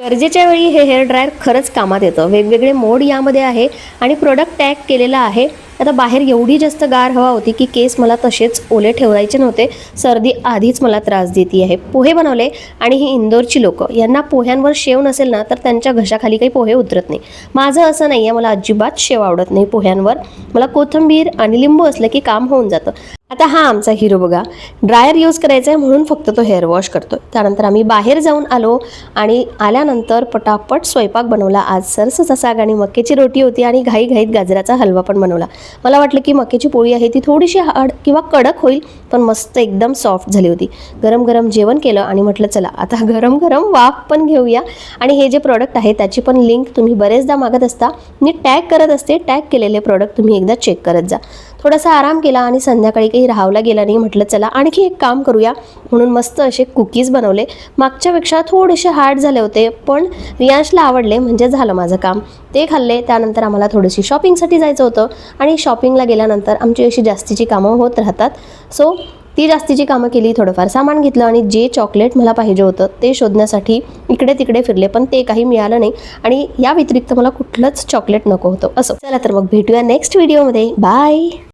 गरजेच्या वेळी हे हेअर ड्रायर खरंच कामात येतं. वेगवेगळे मोड यामध्ये आहे आणि प्रोडक्ट टॅग केलेला आहे. आता बाहेर एवढी जास्त गार हवा होती की केस मला तसेच ओले ठेवायचे नव्हते. सर्दी आधीच मला त्रास देती आहे. पोहे बनवले आणि ही इंदोरची लोकं, यांना पोह्यांवर शेव नसेल ना तर त्यांच्या घशाखाली काही पोहे उतरत नाही. माझं असं नाही आहे, मला अजिबात शेव आवडत नाही पोह्यांवर. मला कोथिंबीर आणि लिंबू असलं की काम होऊन जातं. आता हा आमचा हिरो बघा, ड्रायर यूज करायचा आहे म्हणून फक्त तो हेअर वॉश करतो. त्यानंतर आम्ही बाहेर जाऊन आलो आणि आल्यानंतर पटापट स्वयंपाक बनवला. आज सरसचा साग आणि मक्याची रोटी होती आणि घाईघाईत गाजराचा हलवा पण बनवला. मला वाटलं की मक्याची पोळी आहे ती थोडीशी हार्ड किंवा कडक होईल, पण मस्त एकदम सॉफ्ट झाली होती. गरम गरम जेवण केलं आणि म्हटलं चला आता गरम गरम वाफ पण घेऊया. आणि हे जे प्रोडक्ट आहे त्याची पण लिंक तुम्ही बरेचदा मागत असता, मी टॅग करत असते. टॅग केलेले प्रोडक्ट तुम्ही एकदा चेक करत जा. थोडासा आराम केला आणि संध्याकाळी काही राहावला गेला नाही. म्हटलं चला आणखी एक काम करूया म्हणून मस्त असे कुकीज बनवले. मागच्यापेक्षा थोडेसे हार्ड झाले होते पण रियांशला आवडले म्हणजे झालं माझं काम. ते खाल्ले. त्यानंतर आम्हाला थोडीशी शॉपिंगसाठी जायचं होतं आणि शॉपिंगला गेल्यानंतर आमची अशी जास्तीची कामं होत राहतात. सो ती जास्तीची कामं केली, थोडंफार सामान घेतलं आणि जे चॉकलेट मला पाहिजे होतं ते शोधण्यासाठी इकडे तिकडे फिरले, पण ते काही मिळालं नाही. आणि या व्यतिरिक्त मला कुठलंच चॉकलेट नको होतं. असं चला तर मग भेटूया नेक्स्ट व्हिडिओमध्ये. बाय.